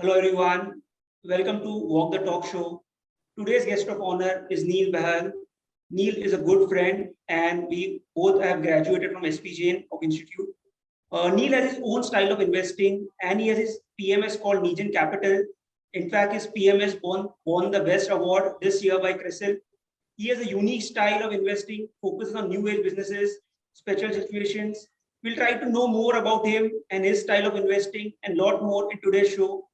Hello everyone, welcome to Walk the Talk Show. Today's guest of honor is Neil Bahal. Neil is a good friend and we both have graduated from SP Jain of Institute. Neil has his own style of investing and he has his PMS called Neejan Capital. In fact, his PMS won the best award this year by CRISIL. He has a unique style of investing, focuses on new age businesses, special situations. We'll try to know more about him and his style of investing and lot more in today's show.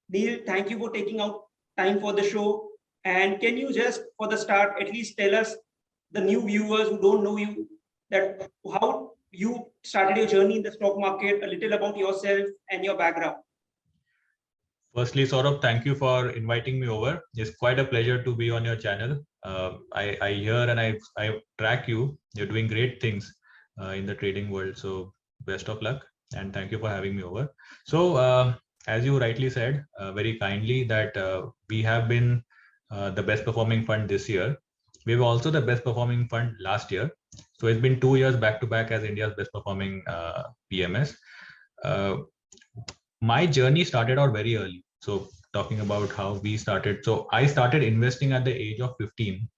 Neil, thank you for taking out time for the show. And can you just, for the start, at least tell us, the new viewers who don't know you, that how you started your journey in the stock market, a little about yourself and your background? Firstly, Saurabh, thank you for inviting me over. It's quite a pleasure to be on your channel. I hear and I track you. You're doing great things in the trading world. So best of luck and thank you for having me over. So as you rightly said, very kindly that we have been the best performing fund this year. We were also the best performing fund last year. So it's been 2 years back to back as India's best performing PMS. My journey started out very early. So talking about how we started. So I started investing at the age of 15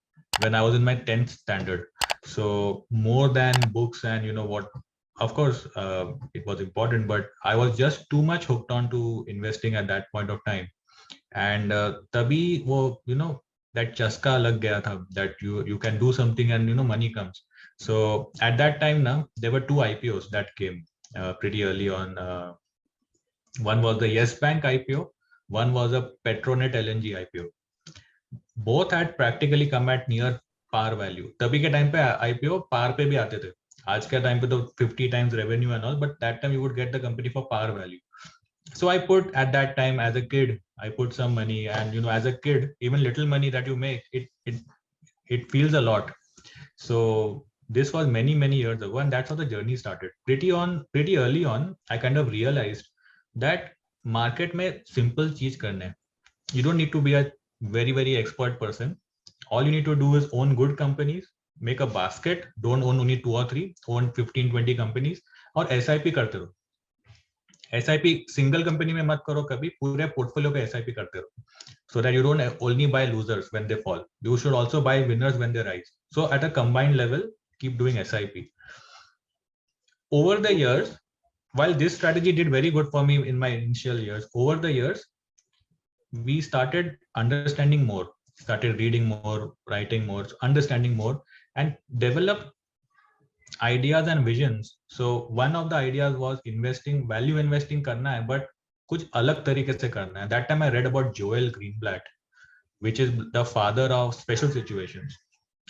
when I was in my 10th standard. So more than books and what, of course, it was important, but I was just too much hooked on to investing at that point of time. And tabhi wo, that chaska lag gaya tha, that you can do something and money comes. So at that time now there were 2 IPOs that came pretty early on. One was the Yes Bank IPO, one was a Petronet LNG IPO. Both had practically come at near par value. तभी के time पे IPO par पे भी आते थे. आज के time पे तो 50 times revenue and all, but that time you would get the company for par value. So I put at that time as a kid, I put some money, and as a kid, even little money that you make, it feels a lot. So this was many years ago, and that's how the journey started. Pretty early on, I kind of realized that market में simple चीज करना है. You don't need to be a very expert person. All you need to do is own good companies, make a basket, don't own only 2 or 3, own 15-20 companies, और SIP करते रहो. SIP single company में मत करो कभी, पूरे portfolio का SIP करते रहो, so that you don't only buy losers when they fall. You should also buy winners when they rise. So at a combined level, keep doing SIP. Over the years, while this strategy did very good for me in my initial years, over the years, we started understanding more, started reading more, writing more, understanding more, and developed ideas and visions. So one of the ideas was value investing karna hai, but kuch alag tarike se karna hai. That time I read about Joel Greenblatt, which is the father of special situations.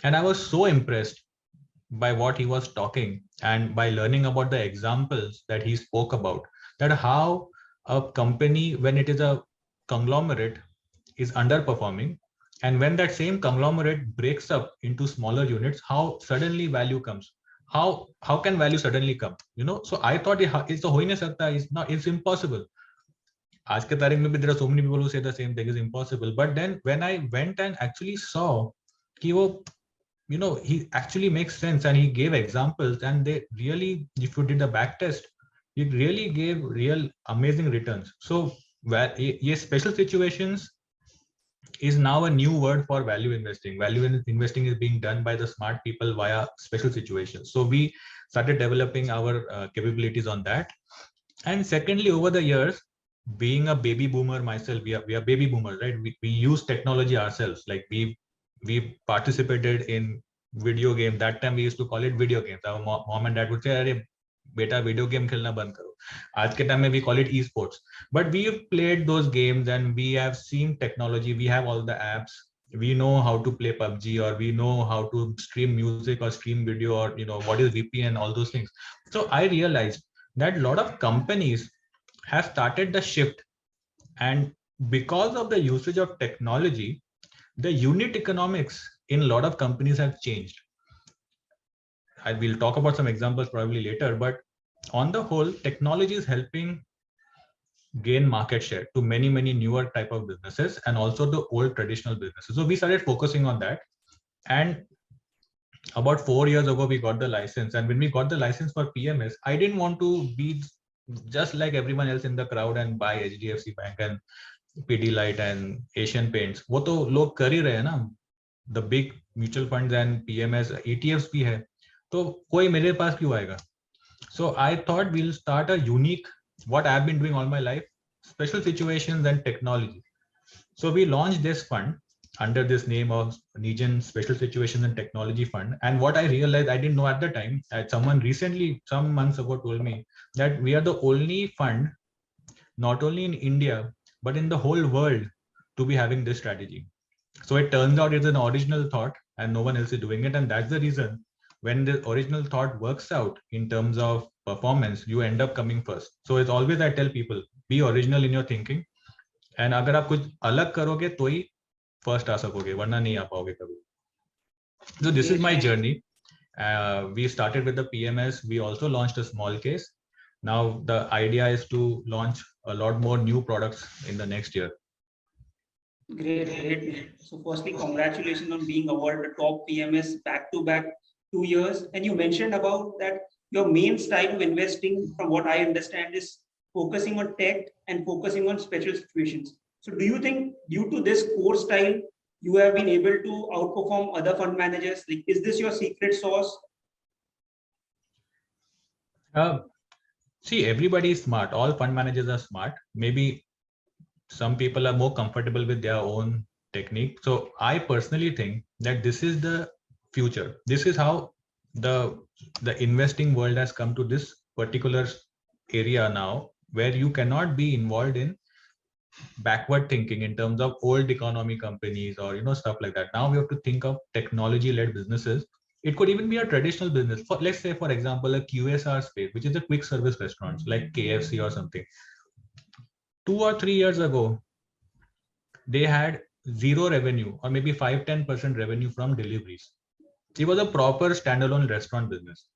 And I was so impressed by what he was talking and by learning about the examples that he spoke about, that how a company, when it is a conglomerate, is underperforming, and when that same conglomerate breaks up into smaller units, how suddenly value comes. How can value suddenly come? So I thought it's ho hi nahi sakta, it's impossible. Aaj ke tarikh mein bhi there are so many people who say the same thing is impossible. But then when I went and actually saw ki wo, he actually makes sense, and he gave examples, and they really, if you did the back test, it really gave real amazing returns. So yes, special situations is now a new word for value investing. Value investing is being done by the smart people via special situations. So we started developing our capabilities on that. And secondly, over the years, being a baby boomer myself, we are baby boomers, right? We use technology ourselves. Like we participated in video game. That time we used to call it video games. Our mom and dad would say, "Arey, beta, video game khelna band karo." Aaj ke time mein we call it esports. But we have played those games and we have seen technology. We have all the apps. We know how to play PUBG, or we know how to stream music or stream video, or what is VPN, all those things. So I realized that a lot of companies have started the shift, and because of the usage of technology, the unit economics in a lot of companies have changed. I will talk about some examples probably later, but on the whole, technology is helping gain market share to many newer type of businesses, and also the old traditional businesses. So we started focusing on that, and about 4 years ago we got the license. And when we got the license for PMS, I didn't want to be just like everyone else in the crowd and buy HDFC Bank and Pidilite and Asian Paints. वो तो लोग कर ही रहे हैं ना. The big mutual funds and PMS, ETFs भी है. तो कोई मेरे पास क्यों आएगा? So I thought we'll start a unique, what I've been doing all my life, special situations and technology. So we launched this fund under this name of Negen Special Situations and Technology Fund. And what I realized, I didn't know at the time, that someone recently, some months ago, told me that we are the only fund, not only in India, but in the whole world, to be having this strategy. So it turns out it's an original thought and no one else is doing it. And that's the reason when the original thought works out in terms of performance, you end up coming first. So it's always, I tell people, be original in your thinking. And अगर आप कुछ अलग करोगे तो ही first आ सकोगे, वरना नहीं आ पाओगे कभी. So this is my journey. We started with the PMS. We also launched a small case. Now the idea is to launch a lot more new products in the next year. Great. So firstly, congratulations on being awarded the top PMS back-to-back 2 years. And you mentioned about that your main style of investing, from what I understand, is focusing on tech and focusing on special situations. So do you think due to this core style, you have been able to outperform other fund managers? Like, is this your secret sauce? See, everybody is smart. All fund managers are smart. Maybe some people are more comfortable with their own technique. So I personally think that this is the future. This is how the investing world has come to this particular area now, where you cannot be involved in backward thinking in terms of old economy companies or stuff like that. Now we have to think of technology-led businesses. It could even be a traditional business. For, let's say, for example, a QSR space, which is a quick service restaurants like KFC or something. 2 or 3 years ago, they had zero revenue or maybe 5-10% revenue from deliveries. It was a proper standalone restaurant business.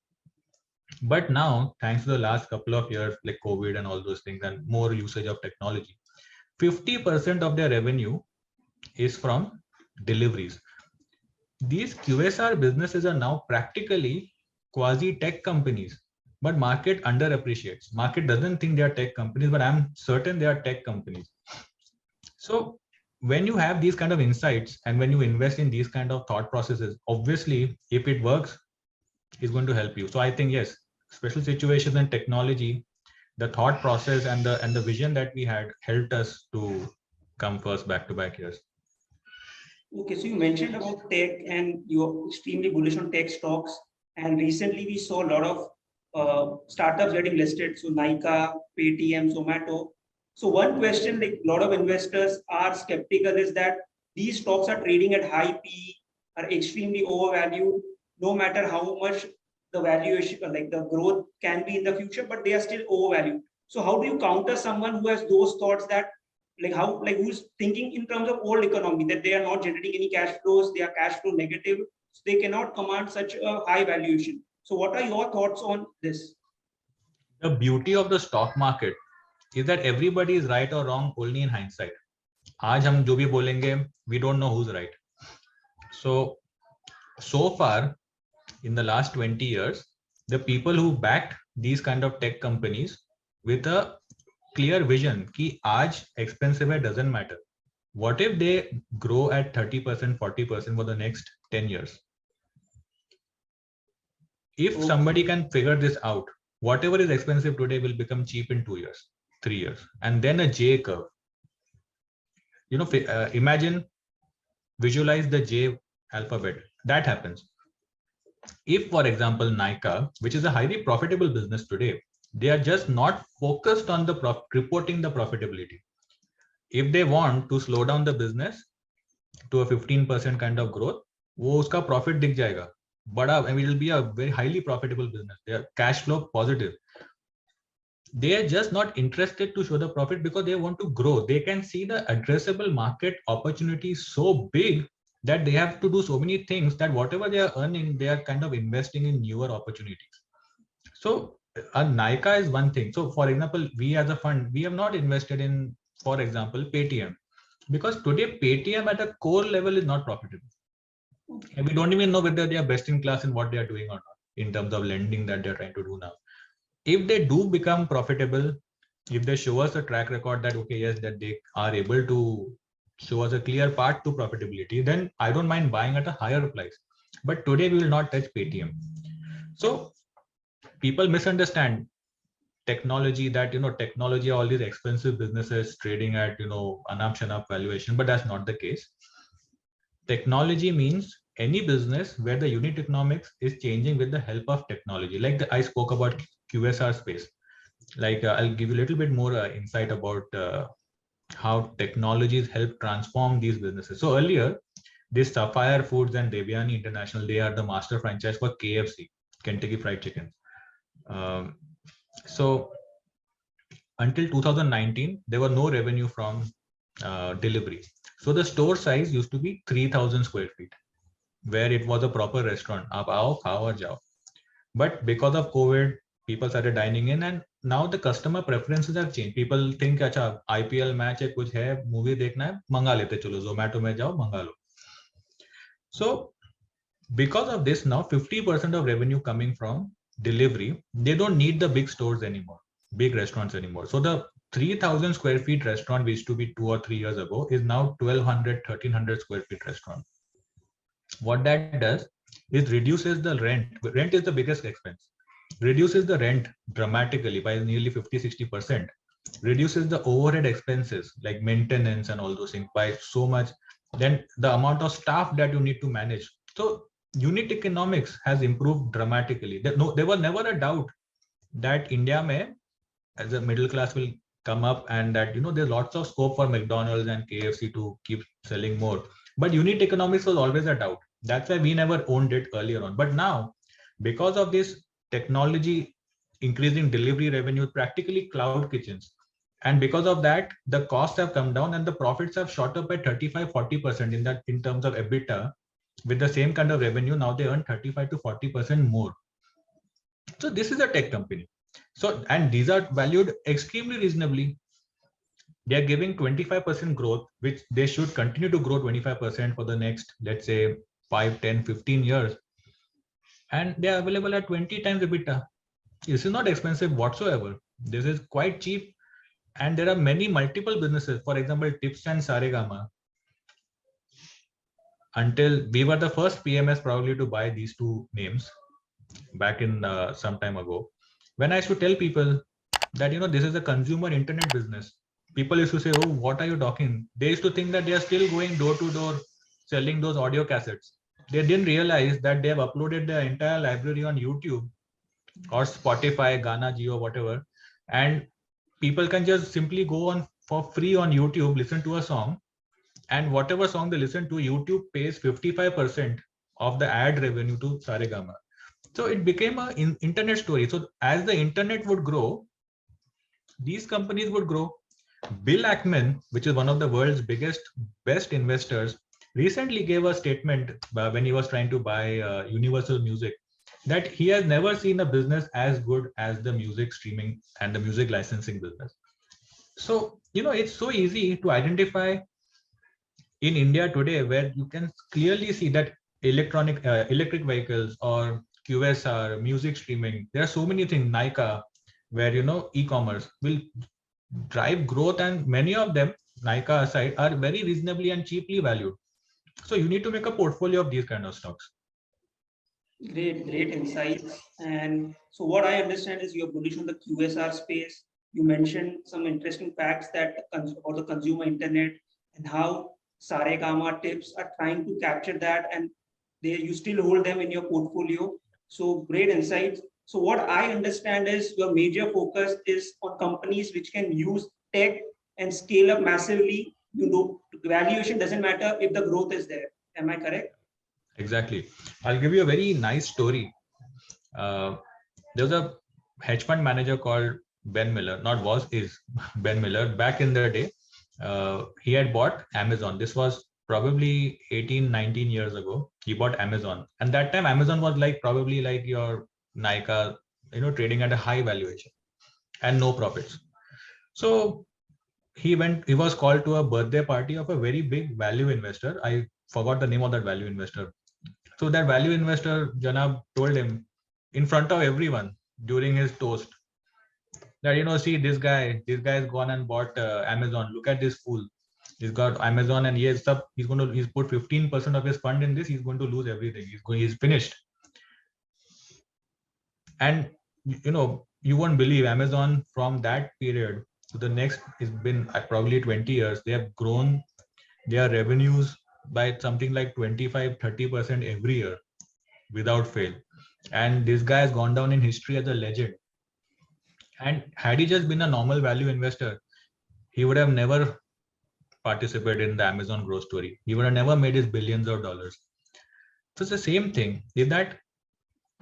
But now, thanks to the last couple of years, like COVID and all those things, and more usage of technology, 50% of their revenue is from deliveries. These QSR businesses are now practically quasi tech companies, but market underappreciates. Market doesn't think they are tech companies, but I'm certain they are tech companies. So when you have these kind of insights and when you invest in these kind of thought processes, obviously, if it works, it's going to help you. So I think, yes, special situations and technology, the thought process and the vision that we had helped us to come first back-to-back years. Okay, so you mentioned about tech and you're extremely bullish on tech stocks. And recently we saw a lot of startups getting listed. So Nykaa, Paytm, Zomato. So one question, like a lot of investors are skeptical, is that these stocks are trading at high PE, are extremely overvalued, no matter how much the valuation, like the growth can be in the future, but they are still overvalued. So how do you counter someone who has those thoughts, that who's thinking in terms of old economy, that they are not generating any cash flows, they are cash flow negative, so they cannot command such a high valuation? So what are your thoughts on this? The beauty of the stock market is that everybody is right or wrong only in hindsight. आज हम जो भी बोलेंगे, we don't know who's right. So far, in the last 20 years, the people who backed these kind of tech companies with a clear vision कि आज expensive है, doesn't matter. What if they grow at 30%, 40% for the next 10 years? If somebody can figure this out, whatever is expensive today will become cheap in 2 years, 3 years, and then a J curve. Imagine, visualize the J alphabet. That happens. If, for example, Nykaa, which is a highly profitable business today, they are just not focused on the reporting the profitability. If they want to slow down the business to a 15% kind of growth, वो उसका profit दिख जाएगा. Bada, and it will be a very highly profitable business. They are cash flow positive. They are just not interested to show the profit because they want to grow. They can see the addressable market opportunity so big that they have to do so many things that whatever they are earning, they are kind of investing in newer opportunities. So Nykaa is one thing. So for example, we as a fund, we have not invested in, for example, Paytm, because today Paytm at a core level is not profitable. Okay. And we don't even know whether they are best in class in what they are doing or not in terms of lending that they're trying to do now. If they do become profitable, if they show us a track record that, okay, yes, that they are able to show us a clear path to profitability, then I don't mind buying at a higher price. But today we will not touch Paytm. So people misunderstand technology, that, technology, all these expensive businesses trading at, anap shanap valuation, but that's not the case. Technology means any business where the unit economics is changing with the help of technology. Like I spoke about QSR space. Like I'll give you a little bit more insight about how technologies help transform these businesses. So earlier, this Sapphire Foods and Devyani International, they are the master franchise for KFC, Kentucky Fried Chicken. Um, so until 2019, there were no revenue from delivery. So the store size used to be 3,000 square feet, where it was a proper restaurant. Aap aao, khao aur jao. But because of COVID, people started dining in, and now the customer preferences have changed. People think, अच्छा IPL match है, कुछ है, movie देखना है, मंगा लेते, चलो Zomato में जाओ, मंगा लो. So because of this, now 50% of revenue coming from delivery, they don't need the big stores anymore, big restaurants anymore. So the 3,000 square feet restaurant, which used to be 2 or 3 years ago, is now 1,200, 1,300 square feet restaurant. What that does is reduces the rent. Rent is the biggest expense. Reduces the rent dramatically by nearly 50-60%. Reduces the overhead expenses like maintenance and all those things by so much. Then the amount of staff that you need to manage. So unit economics has improved dramatically. There was never a doubt that India may, as a middle class, will come up, and that, there's lots of scope for McDonald's and KFC to keep selling more. But unit economics was always a doubt. That's why we never owned it earlier on. But now, because of this technology increasing delivery revenue, practically cloud kitchens, and because of that, the costs have come down and the profits have shot up by 35-40% in terms of EBITDA. With the same kind of revenue, now they earn 35 to 40% more. So this is a tech company. So, and these are valued extremely reasonably. They are giving 25% growth, which they should continue to grow 25% for the next, let's say, 5, 10, 15 years. And they are available at 20 times EBITDA. This is not expensive whatsoever. This is quite cheap. And there are many multiple businesses. For example, Tips and Saregama. Until we were the first PMS probably to buy these two names back in some time ago. When I used to tell people that, this is a consumer internet business, people used to say, oh, what are you talking? They used to think that they are still going door to door selling those audio cassettes. They didn't realize that they have uploaded their entire library on YouTube or Spotify, Ghana, Geo, whatever. And people can just simply go on for free on YouTube, listen to a song, and whatever song they listen to, YouTube pays 55% of the ad revenue to Saregama. So it became an internet story. So as the internet would grow, these companies would grow. Bill Ackman, which is one of the world's biggest, best investors, recently gave a statement when he was trying to buy Universal Music, that he has never seen a business as good as the music streaming and the music licensing business. So, it's so easy to identify in India today, where you can clearly see that electric vehicles or QSR, music streaming, there are so many things, Nykaa, where, e-commerce will drive growth, and many of them, Nykaa aside, are very reasonably and cheaply valued. So you need to make a portfolio of these kind of stocks. Great insights. And so what I understand is you're bullish on the QSR space. You mentioned some interesting facts that about the consumer internet and how Saregama Tips are trying to capture that, and you still hold them in your portfolio. So great insights. So what I understand is your major focus is on companies which can use tech and scale up massively. Valuation doesn't matter if the growth is there. Am I correct? Exactly. I'll give you a very nice story. There was a hedge fund manager called Ben Miller, is Ben Miller. Back in the day, he had bought Amazon. This was probably 18, 19 years ago. He bought Amazon. And that time Amazon was probably like your Nykaa, trading at a high valuation and no profits. So he was called to a birthday party of a very big value investor. I forgot the name of that value investor. So that value investor, Janab, told him in front of everyone during his toast that, see this guy's gone and bought Amazon. Look at this fool. He's got Amazon and he's put 15% of his fund in this. He's going to lose everything. He's finished. And you won't believe Amazon from that period to the next has been probably 20 years. They have grown their revenues by something like 25-30% every year without fail. And this guy has gone down in history as a legend. And had he just been a normal value investor, he would have never participated in the Amazon growth story. He would have never made his billions of dollars. So it's the same thing. Is that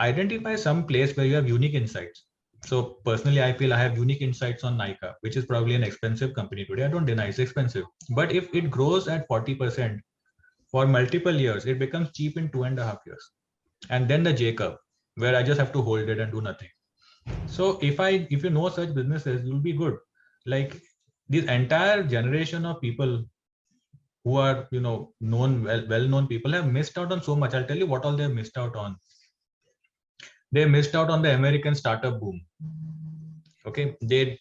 identify some place where you have unique insights. So personally, I feel I have unique insights on Nykaa, which is probably an expensive company today. I don't deny it's expensive. But if it grows at 40% for multiple years, it becomes cheap in 2.5 years. And then the J-curve, where I just have to hold it and do nothing. So if you know such businesses, you'll be good. Like this entire generation of people who are well-known people have missed out on so much. I'll tell you what all they have missed out on. They missed out on the American startup boom. Okay, they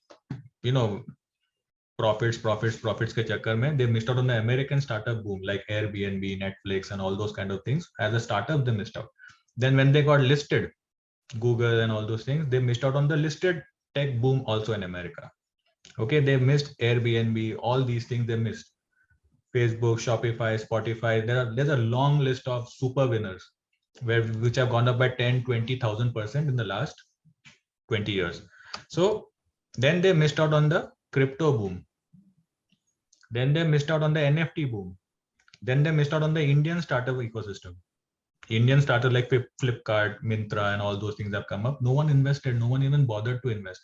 profits ke chakkar mein, they missed out on the American startup boom, like Airbnb, Netflix, and all those kind of things. As a startup, they missed out. Then when they got listed, Google and all those things, they missed out on the listed tech boom also in America. Okay, they missed Airbnb, all these things they missed. Facebook, Shopify, Spotify. There's a long list of super winners which have gone up by 10-20,000% in the last 20 years. So then they missed out on the crypto boom. Then they missed out on the NFT boom. Then they missed out on the Indian startup ecosystem. Indian startups like Flipkart, Myntra, and all those things have come up. No one invested. No one even bothered to invest.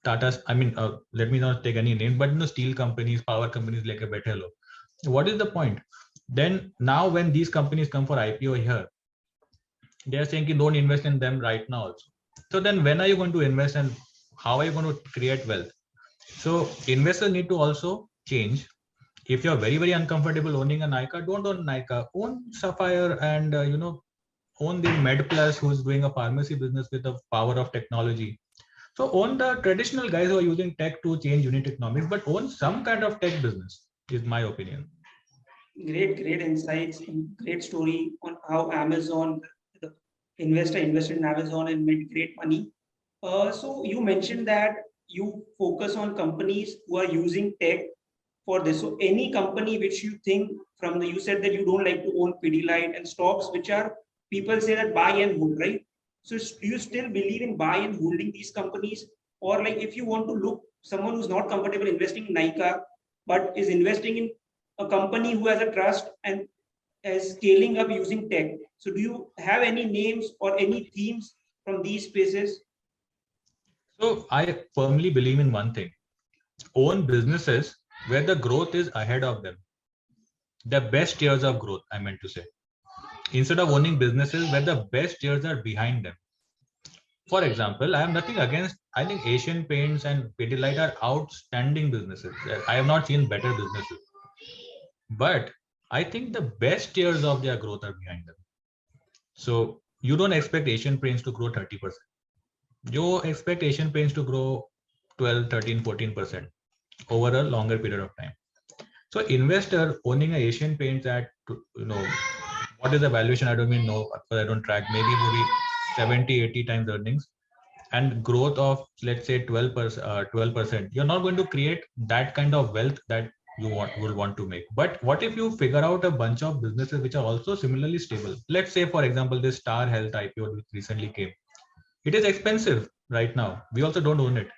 Tata's, let me not take any names, but steel companies, power companies like a Bethello. What is the point? Then now when these companies come for IPO here, they are saying don't invest in them right now also. So then when are you going to invest and how are you going to create wealth? So investors need to also change. If you're very, very uncomfortable owning a Nykaa, don't own Nykaa. Own Sapphire and, own the MedPlus, who's doing a pharmacy business with the power of technology. So own the traditional guys who are using tech to change unit economics, but own some kind of tech business is my opinion. Great insights and great story on how Amazon, the investor invested in Amazon and made great money. So you mentioned that you focus on companies who are using tech for this. So any company which you think you said that you don't like to own Pidilite and stocks which are, people say that buy and hold, right? So do you still believe in buy and holding these companies? Or like if you want to look someone who's not comfortable investing in Nykaa, but is investing in a company who has a trust and is scaling up using tech. So do you have any names or any themes from these spaces? So I firmly believe in one thing. Own businesses where the growth is ahead of them. The best years of growth, I meant to say. Instead of owning businesses where the best years are behind them. For example, I have nothing against, I think Asian Paints and Pidilite are outstanding businesses. I have not seen better businesses. But I think the best years of their growth are behind them. So you don't expect Asian Paints to grow 30%. You expect Asian Paints to grow 12, 13, 14% over a longer period of time. So investor owning a Asian Paints at, what is the valuation? I don't even know, because I don't track, maybe 70, 80 times earnings and growth of, let's say 12%. You're not going to create that kind of wealth that you will want to make. But what if you figure out a bunch of businesses which are also similarly stable? Let's say, for example, this Star Health IPO which recently came. It is expensive right now. We also don't own it.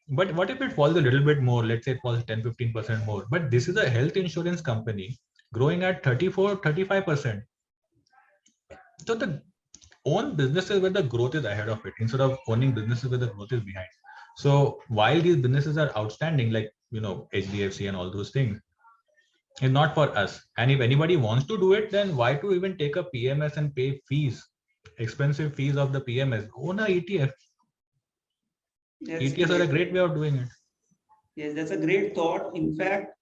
But what if it falls a little bit more? Let's say it falls 10-15% more. But this is a health insurance company growing at 34-35%. So the own businesses where the growth is ahead of it instead of owning businesses where the growth is behind. So while these businesses are outstanding, like HDFC and all those things, it's not for us. And if anybody wants to do it, then why to even take a PMS and pay fees, expensive fees of the PMS? Own a ETF. ETFs are a great way of doing it. Yes, that's a great thought. In fact,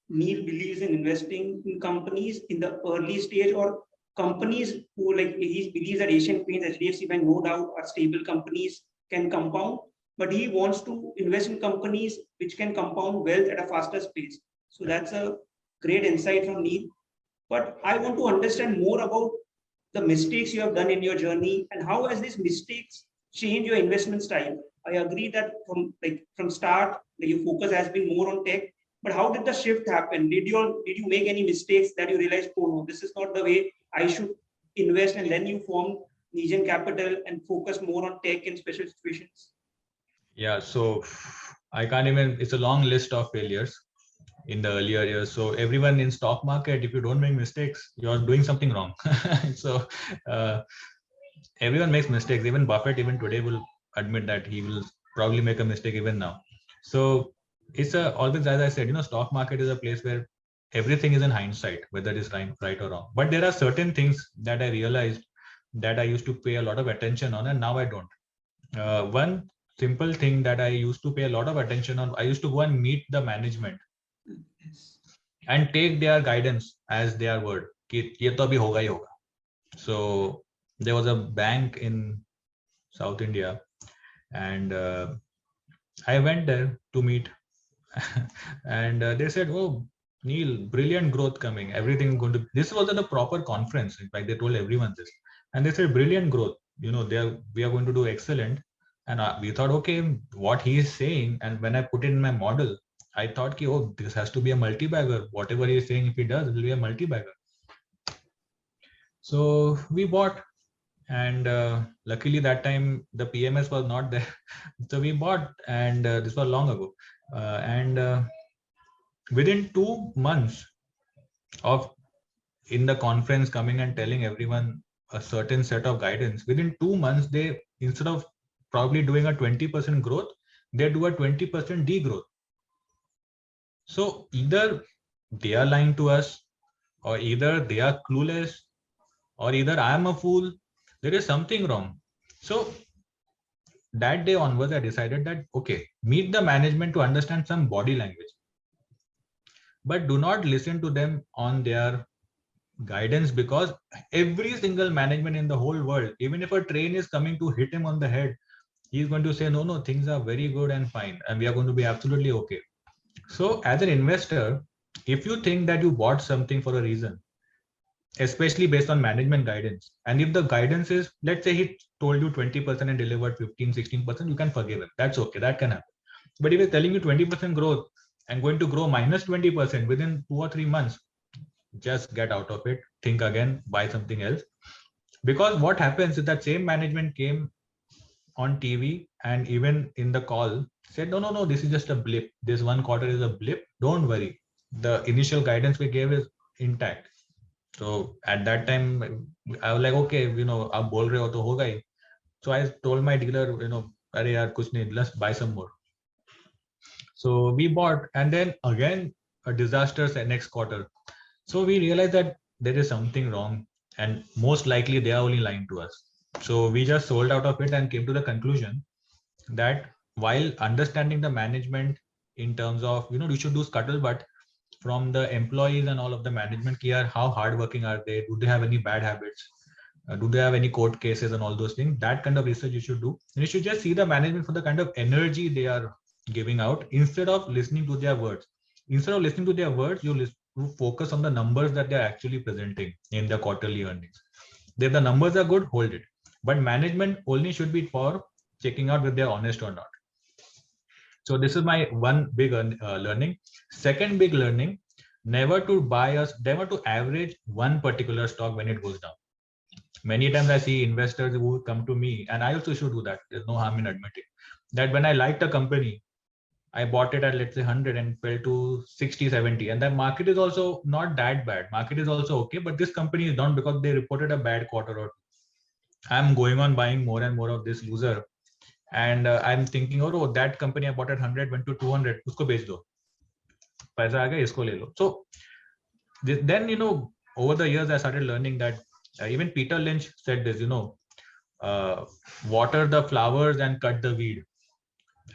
Neil believes in investing in companies in the early stage or companies who he believes that Asian Paints, HDFC Bank, no doubt are stable companies, can compound. but he wants to invest in companies which can compound wealth at a faster pace. So that's a great insight from Neil. But I want to understand more about the mistakes you have done in your journey and how has these mistakes changed your investment style. I agree that from start, your focus has been more on tech, but how did the shift happen? Did you make any mistakes that you realized, oh no, this is not the way I should invest, and then you formed Negen Capital and focus more on tech in special situations? Yeah, so I can't even, it's a long list of failures in the earlier years. So everyone in stock market, if you don't make mistakes, you're doing something wrong. So uh, everyone makes mistakes. Even Buffett, even today, will admit that he will probably make a mistake even now. So it's always, as I said, stock market is a place where everything is in hindsight, whether it is right or wrong. But there are certain things that I realized that I used to pay a lot of attention on, and now I don't. One simple thing that I used to pay a lot of attention on, I used to go and meet the management and take their guidance as their word. कि ये तो अभी होगा ही होगा. So there was a bank in South India, and I went there to meet, and they said, "Oh, Neil, brilliant growth coming. Everything is going to." This was at a proper conference. In fact, they told everyone this, and they said, "Brilliant growth. We are going to do excellent." And we thought, okay, what he is saying, and when I put it in my model, I thought, oh, this has to be a multi-bagger. Whatever he is saying, if he does, it will be a multi-bagger. So we bought, and luckily that time the PMS was not there. So we bought, and this was long ago. And within 2 months of in the conference coming and telling everyone a certain set of guidance, within 2 months, they, instead of probably doing a 20% growth, they do a 20% degrowth. So either they are lying to us, or either they are clueless, or either I am a fool. There is something wrong. So that day onwards, I decided that, okay, meet the management to understand some body language, but do not listen to them on their guidance, because every single management in the whole world, even if a train is coming to hit him on the head, he's going to say, no, things are very good and fine, and we are going to be absolutely okay. So as an investor, if you think that you bought something for a reason, especially based on management guidance, and if the guidance is, let's say he told you 20% and delivered 15-16%, you can forgive him. That's okay, that can happen. But if he's telling you 20% growth and going to grow minus 20% within 2 or 3 months, just get out of it, think again, buy something else. Because what happens is that same management came on TV and even in the call said, no, this is just a blip. This 1 quarter is a blip. Don't worry. The initial guidance we gave is intact. So at that time, I was like, okay, आप बोल रहे हो तो होगा ही. So I told my dealer, अरे यार कुछ नहीं, let's buy some more. So we bought, and then again a disaster next quarter. So we realized that there is something wrong, and most likely they are only lying to us. So we just sold out of it and came to the conclusion that while understanding the management in terms of, we should do scuttlebutt from the employees and all of the management here, how hardworking are they? Do they have any bad habits? Do they have any court cases and all those things? That kind of research you should do. And you should just see the management for the kind of energy they are giving out instead of listening to their words. Instead of listening to their words, you focus on the numbers that they're actually presenting in their quarterly earnings. If the numbers are good, hold it. But management only should be for checking out whether they're honest or not. So this is my one big learning. Second big learning, never to average one particular stock when it goes down. Many times I see investors who come to me, and I also should do that. There's no harm in admitting that when I liked a company, I bought it at, let's say, 100 and fell to 60, 70. And that market is also not that bad. Market is also okay, but this company is down because they reported a bad quarter or two. I'm going on buying more and more of this loser. And I'm thinking, oh, that company I bought at 100 went to 200. Usko bech do. Paisa aa gaya, isko le lo. So then, over the years, I started learning that even Peter Lynch said this, water the flowers and cut the weed.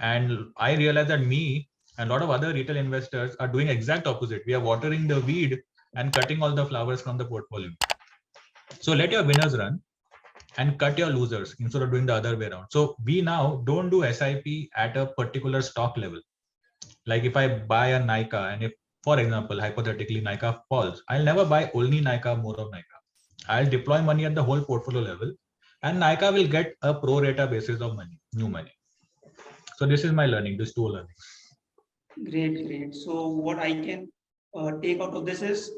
And I realized that me and a lot of other retail investors are doing exact opposite. We are watering the weed and cutting all the flowers from the portfolio. So let your winners run. and cut your losers instead of doing the other way around. So we now don't do SIP at a particular stock level. Like if I buy a Nykaa, and if, for example, hypothetically Nykaa falls, I'll never buy only Nykaa, more of Nykaa. I'll deploy money at the whole portfolio level, and Nykaa will get a pro rata basis of money, new money. So this is my learning, this two learning. Great, great. So what I can take out of this is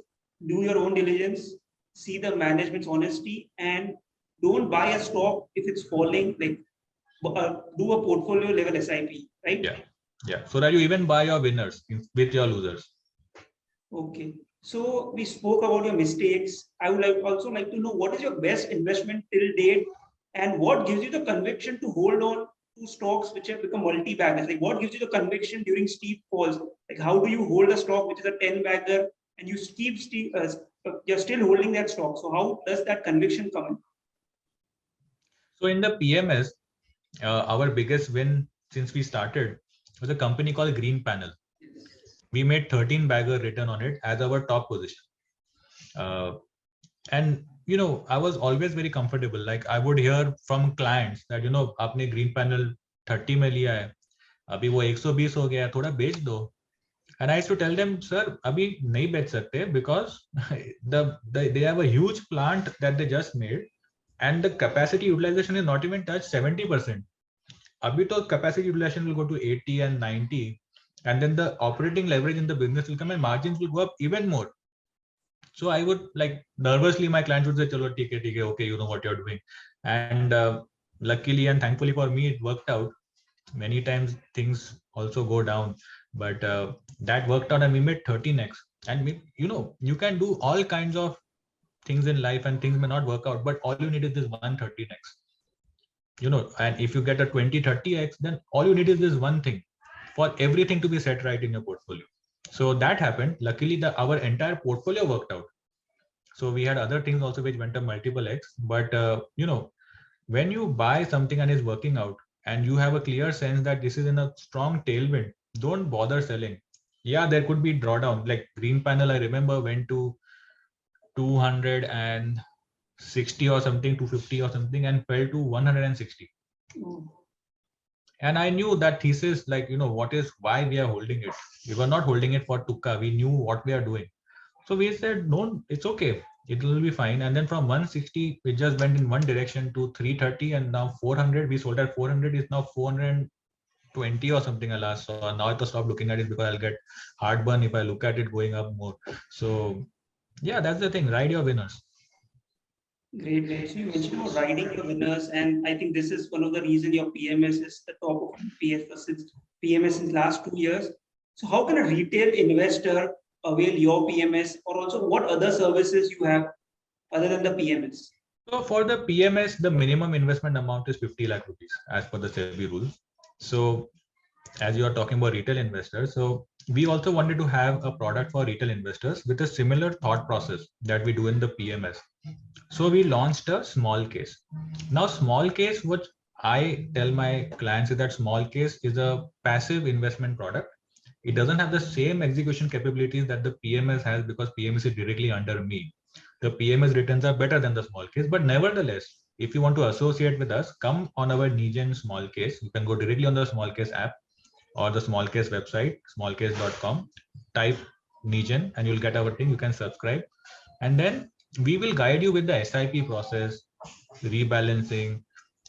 do your own diligence, see the management's honesty, and don't buy a stock if it's falling. Like do a portfolio level SIP, right? Yeah. So that you even buy your winners with your losers. Okay. So we spoke about your mistakes. I would also like to know what is your best investment till date, and what gives you the conviction to hold on to stocks which have become multi-baggers? Like what gives you the conviction during steep falls? Like how do you hold a stock which is a 10-bagger and you you're still holding that stock? So how does that conviction come in? So in the PMS, our biggest win since we started was a company called Green Panel. We made 13-bagger return on it as our top position. And you know, I was always very comfortable. Like I would hear from clients that, you know, आपने Green Panel 30 में लिया है, अभी वो 120 हो गया, थोड़ा बेच दो. And I used to tell them, sir, अभी नहीं बेच सकते because they have a huge plant that they just made, and the capacity utilization is not even touched 70%. Abhi to capacity utilization will go to 80 and 90, and then the operating leverage in the business will come and margins will go up even more. So I would, like, nervously, my clients would say, chalo, TK, okay, you know what you're doing. And luckily and thankfully for me, it worked out. Many times things also go down, but that worked out and we made 13x. And you know, you can do all kinds of things in life and things may not work out, but all you need is this 113x. You know, and if you get a 20-30x, then all you need is this one thing for everything to be set right in your portfolio. So that happened. Luckily, our entire portfolio worked out. So we had other things also which went up multiple x. But you know, when you buy something and is working out, and you have a clear sense that this is in a strong tailwind, don't bother selling. Yeah, there could be drawdown. Like Green Panel, I remember went to 260 or something, 250 or something, and fell to 160. And I knew that thesis, like, you know, why we are holding it. We were not holding it for Tukka. We knew what we are doing. So we said, no, it's okay. It will be fine. And then from 160, it just went in one direction to 330, and now 400. We sold at 400. Is now 420 or something, alas. So now I have to stop looking at it because I'll get heartburn if I look at it going up more. So yeah, that's the thing. Ride your winners. Great, great. So you mentioned about riding your winners, and I think this is one of the reasons your PMS is the top of PMS in last 2 years. So how can a retail investor avail your PMS, or also what other services you have other than the PMS? So for the PMS, the minimum investment amount is 50 lakh rupees as per the SEBI rules. So as you are talking about retail investors, so we also wanted to have a product for retail investors with a similar thought process that we do in the PMS. So we launched a small case. Now, small case, what I tell my clients is that small case is a passive investment product. It doesn't have the same execution capabilities that the PMS has because PMS is directly under me. The PMS returns are better than the small case, but nevertheless, if you want to associate with us, come on our Negen small case. You can go directly on the small case app or the small case website, smallcase.com, type Negen and you'll get our thing. You can subscribe. And then we will guide you with the SIP process, rebalancing,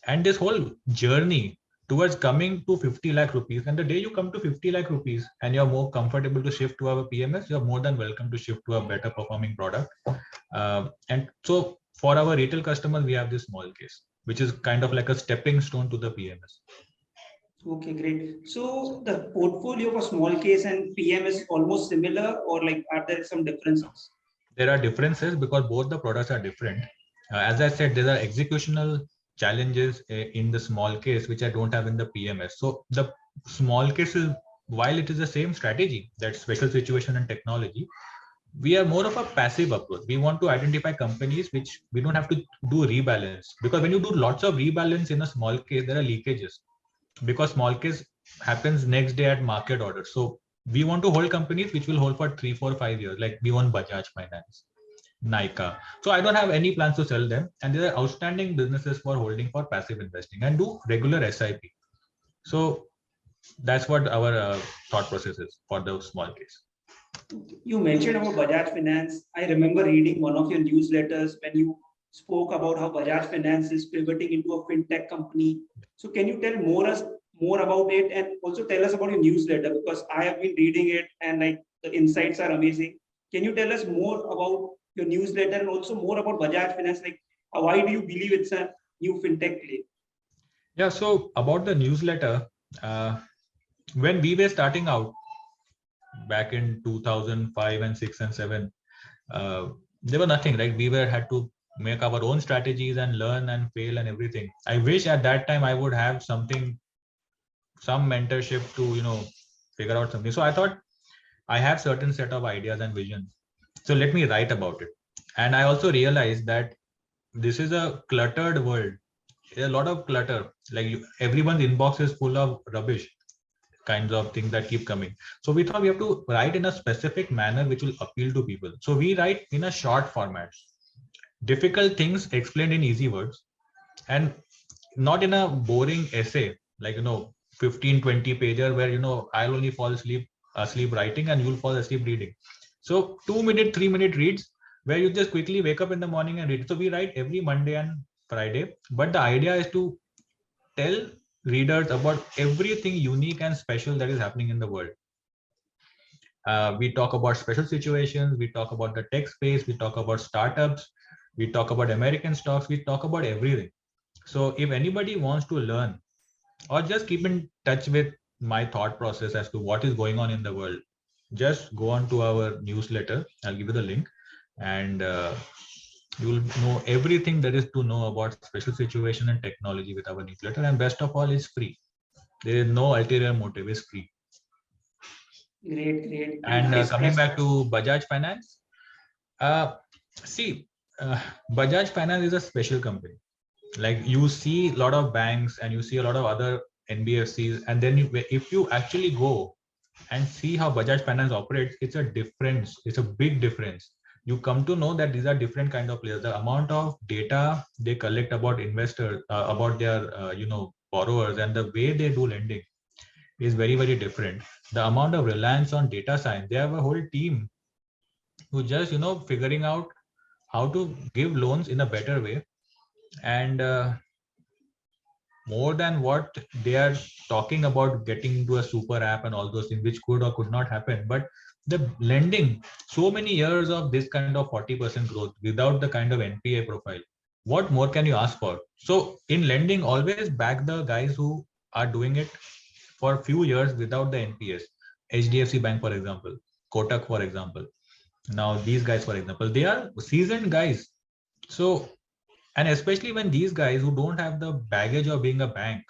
and this whole journey towards coming to 50 lakh rupees. And the day you come to 50 lakh rupees and you're more comfortable to shift to our PMS, you're more than welcome to shift to a better performing product. And so for our retail customers, we have this small case, which is kind of like a stepping stone to the PMS. Okay, great. So the portfolio for small case and PMS is almost similar, or like are there some differences? There are differences because both the products are different. As I said, there are executional challenges in the small case, which I don't have in the PMS. So the small case is, while it is the same strategy, that special situation and technology, we are more of a passive approach. We want to identify companies which we don't have to do rebalance, because when you do lots of rebalance in a small case, there are leakages because small case happens next day at market order. So we want to hold companies which will hold for 3, 4, 5 years. Like we own Bajaj Finance, Nika. So I don't have any plans to sell them, and they are outstanding businesses for holding for passive investing and do regular SIP. So that's what our thought process is for the small case. You mentioned about Bajaj Finance. I remember reading one of your newsletters when you spoke about how Bajaj Finance is pivoting into a fintech company. So can you tell more about it, and also tell us about your newsletter, because I have been reading it and like the insights are amazing. Can you tell us more about your newsletter and also more about Bajaj Finance? Like, why do you believe it's a new fintech play? Yeah. So about the newsletter, when we were starting out back in 2005 and 6 and 7, there were nothing, right? We were had to make our own strategies and learn and fail and everything. I wish at that time I would have some mentorship to figure out something. So I thought I have certain set of ideas and visions, so let me write about it. And I also realized that this is a cluttered world. There's a lot of clutter, like everyone's inbox is full of rubbish kinds of things that keep coming. So we thought we have to write in a specific manner which will appeal to people. So we write in a short format, difficult things explained in easy words, and not in a boring essay like 15-20 pager where I'll only fall asleep writing and you'll fall asleep reading. So 2-minute 3-minute reads where you just quickly wake up in the morning and read. So we write every Monday and Friday, but the idea is to tell readers about everything unique and special that is happening in the world. We talk about special situations, we talk about the tech space, we talk about startups, we talk about American stocks, we talk about everything. So if anybody wants to learn or just keep in touch with my thought process as to what is going on in the world, just go on to our newsletter. I'll give you the link, and you'll know everything there is to know about special situation and technology with our newsletter. And best of all, it's free. There is no ulterior motive. It's free. Great. And coming back to Bajaj Finance, see, Bajaj Finance is a special company. Like you see a lot of banks and you see a lot of other NBFCs, and then if you actually go and see how Bajaj Finance operates, it's a difference. It's a big difference. You come to know that these are different kind of players. The amount of data they collect about investors, about their borrowers, and the way they do lending is very, very different. The amount of reliance on data science, they have a whole team who just figuring out how to give loans in a better way. And more than what they are talking about getting into a super app and all those things, which could or could not happen, but the lending, so many years of this kind of 40% growth without the kind of NPA profile, what more can you ask for? So in lending, always back the guys who are doing it for a few years without the NPS. HDFC Bank, for example, Kotak, for example. Now these guys, for example, they are seasoned guys. So, and especially when these guys who don't have the baggage of being a bank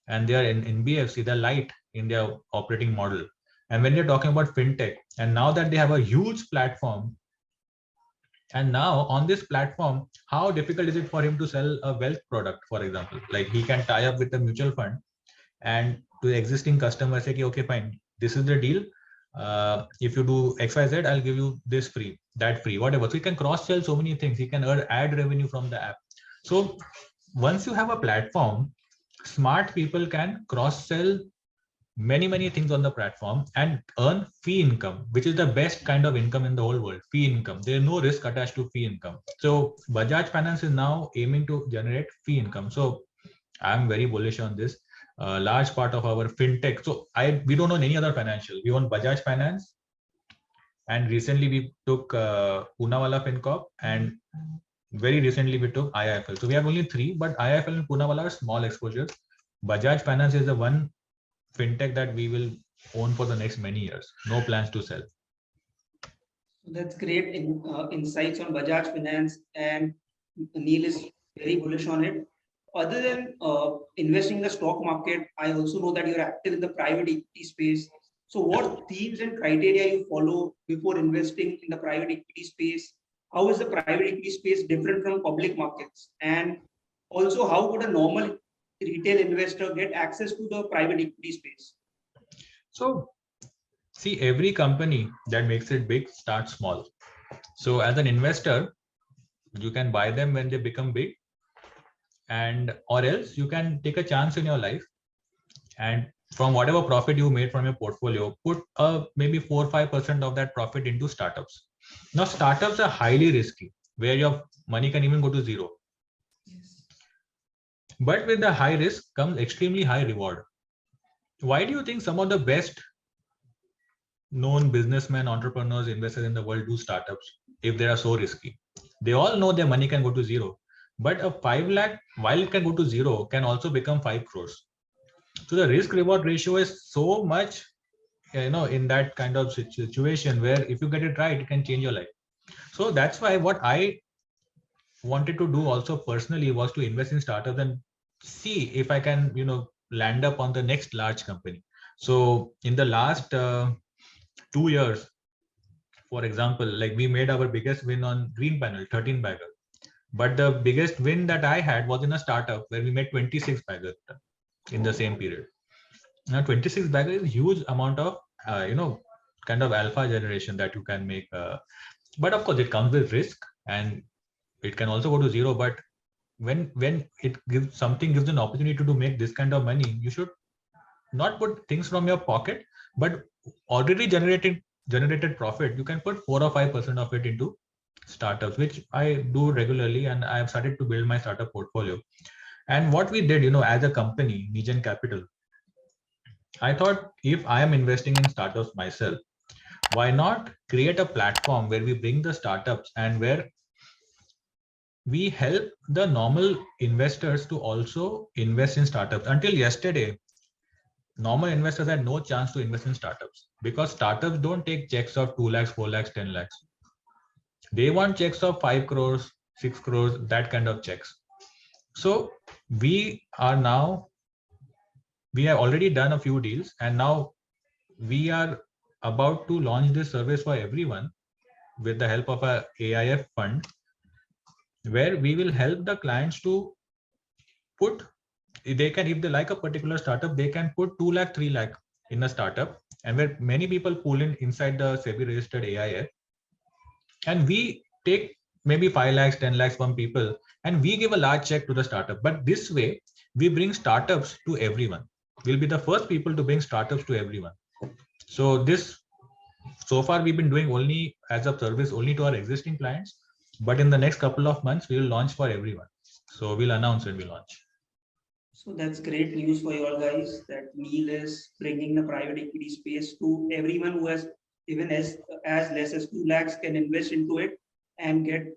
and they are in NBFC, they're light in their operating model. And when they're talking about fintech, and now that they have a huge platform, and now on this platform, how difficult is it for him to sell a wealth product, for example? Like he can tie up with a mutual fund and to the existing customer say, okay, fine, this is the deal. If you do XYZ, I'll give you this free, that free, whatever. So he can cross sell so many things. He can earn ad revenue from the app. So once you have a platform, smart people can cross sell many things on the platform and earn fee income, which is the best kind of income in the whole world. Fee income. There's no risk attached to fee income. So Bajaj Finance is now aiming to generate fee income. So I'm very bullish on this. Large part of our fintech. So we don't own any other financial. We own Bajaj Finance, and recently we took Poonawalla FinCorp, and very recently we took IIFL. So we have only 3, but IIFL and Poonawalla are small exposures. Bajaj Finance is the one fintech that we will own for the next many years. No plans to sell. That's great insights on Bajaj Finance, and Neil is very bullish on it. Other than investing in the stock market, I also know that you're active in the private equity space. So what themes and criteria you follow before investing in the private equity space? How is the private equity space different from public markets? And also, how would a normal retail investor get access to the private equity space? So see, every company that makes it big starts small. So as an investor, you can buy them when they become big, and or else you can take a chance in your life, and from whatever profit you made from your portfolio, put maybe 4 or 5% of that profit into startups. Now startups are highly risky, where your money can even go to zero. But with the high risk comes extremely high reward. Why do you think some of the best known businessmen, entrepreneurs, investors in the world do startups if they are so risky? They all know their money can go to zero, but a 5 lakh, while it can go to zero, can also become 5 crores. So the risk reward ratio is so much, in that kind of situation where if you get it right, it can change your life. So that's why what I wanted to do also personally was to invest in startups and see if I can, land up on the next large company. So in the last 2 years, for example, like we made our biggest win on Green Panel, 13 bagger. But the biggest win that I had was in a startup where we made 26 bagger in the same period. Now 26 bagger is a huge amount of, kind of alpha generation that you can make. But of course, it comes with risk, and it can also go to zero. But when it gives an opportunity to make this kind of money, you should not put things from your pocket, but already generated profit. You can put 4 or 5% of it into startups, which I do regularly, and I have started to build my startup portfolio. And what we did, as a company, Negen Capital, I thought if I am investing in startups myself, why not create a platform where we bring the startups and where we help the normal investors to also invest in startups. Until yesterday, normal investors had no chance to invest in startups because startups don't take checks of 2 lakhs, 4 lakhs, 10 lakhs. They want checks of 5 crores, 6 crores, that kind of checks. So we have already done a few deals, and now we are about to launch this service for everyone with the help of a AIF fund, where we will help the clients to put, they can, if they like a particular startup, they can put 2 lakh, 3 lakh in a startup, and where many people pull in inside the SEBI registered AIF, and we take maybe 5 lakhs, 10 lakhs from people, and we give a large check to the startup. But this way, we bring startups to everyone. We'll be the first people to bring startups to everyone. So far we've been doing only as a service only to our existing clients, but in the next couple of months, we will launch for everyone. So we'll announce when we launch. So that's great news for you all guys that Neil is bringing the private equity space to everyone who has even as less as 2 lakhs can invest into it and get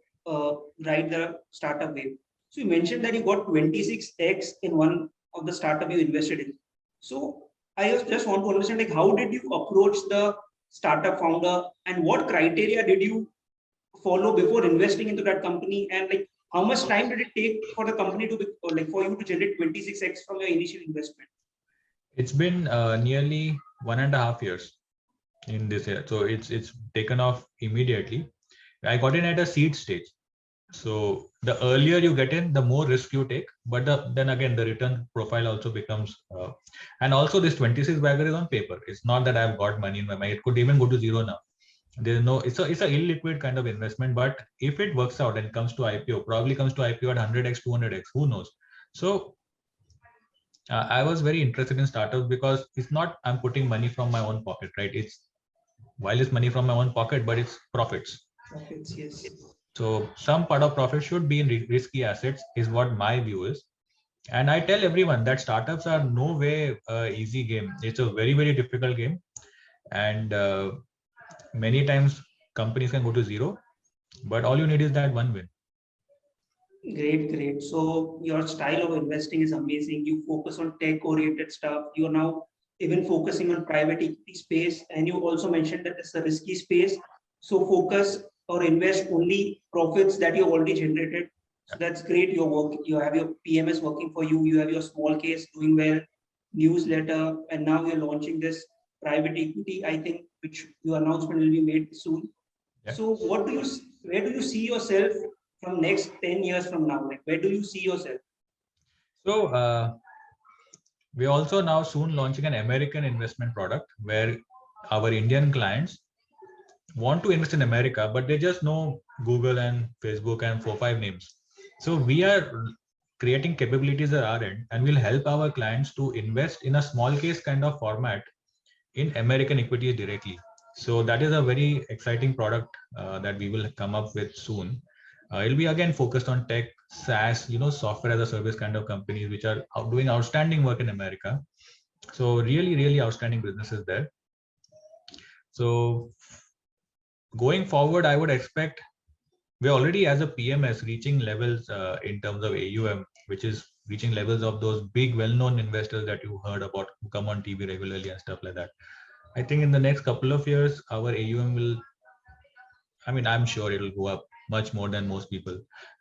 ride the startup wave. So you mentioned that you got 26x in one of the startup you invested in. So I just want to understand, like, how did you approach the startup founder and what criteria did you follow before investing into that company, and like how much time did it take for the company to be, or like for you to generate 26x from your initial investment? It's been nearly 1.5 years in this year, so it's taken off immediately. I got in at a seed stage. So the earlier you get in, the more risk you take, but then again, the return profile also becomes, and also this 26 bagger is on paper. It's not that I've got money in my mind. It could even go to zero now. There's no, it's a illiquid kind of investment, but if it works out and comes to IPO, probably comes to IPO at 100x, 200x, who knows? So I was very interested in startups because it's not, I'm putting money from my own pocket, right? While it's money from my own pocket, but it's profits. Profits, yes. So some part of profit should be in risky assets, is what my view is. And I tell everyone that startups are no way easy game. It's a very, very difficult game. And many times companies can go to zero, but all you need is that one win. Great, great. So your style of investing is amazing. You focus on tech-oriented stuff. You are now even focusing on private equity space, and you also mentioned that it's a risky space. So focus or invest only profits that you already generated. So that's great. Your work, you have your PMS working for you. You have your small case doing well, newsletter, and now you're launching this private equity. I think which your announcement will be made soon. Yeah. So where do you see yourself from next 10 years from now? Like, where do you see yourself? So we're also now soon launching an American investment product where our Indian clients want to invest in America, but they just know Google and Facebook and 4-5 names. So we are creating capabilities at our end, and we'll help our clients to invest in a small case kind of format in American equities directly. So that is a very exciting product that we will come up with soon. It'll be again focused on tech, SaaS, software as a service kind of companies which are doing outstanding work in America. So really, really outstanding businesses there. So going forward, I would expect we're already as a PMS reaching levels in terms of AUM, which is reaching levels of those big well-known investors that you heard about who come on TV regularly and stuff like that. I think in the next couple of years, our AUM will, I'm sure it'll go up much more than most people.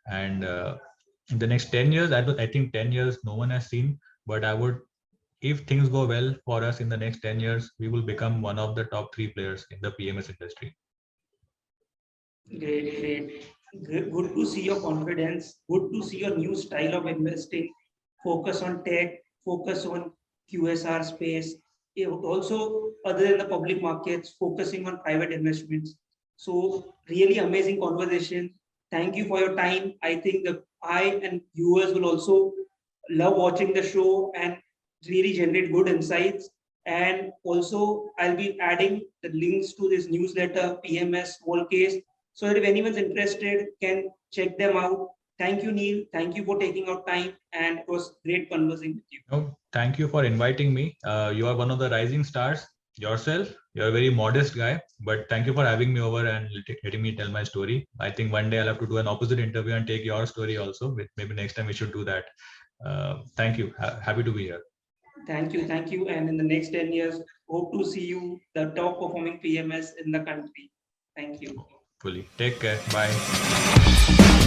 And in the next 10 years, I think 10 years, no one has seen, but if things go well for us in the next 10 years, we will become one of the top 3 players in the PMS industry. Great. Good to see your confidence. Good to see your new style of investing. Focus on tech, focus on QSR space. Also, other than the public markets, focusing on private investments. So, really amazing conversation. Thank you for your time. I think that I and viewers will also love watching the show and really generate good insights. And also, I'll be adding the links to this newsletter, PMS Small Case, so that if anyone's interested, can check them out. Thank you, Neil. Thank you for taking out time, and it was great conversing with you. No, thank you for inviting me. You are one of the rising stars yourself. You're a very modest guy, but thank you for having me over and letting me tell my story. I think one day I'll have to do an opposite interview and take your story also. Maybe next time we should do that. Thank you. Happy to be here. Thank you. And in the next 10 years, hope to see you the top performing PMS in the country. Thank you. Fully. Take care. Bye.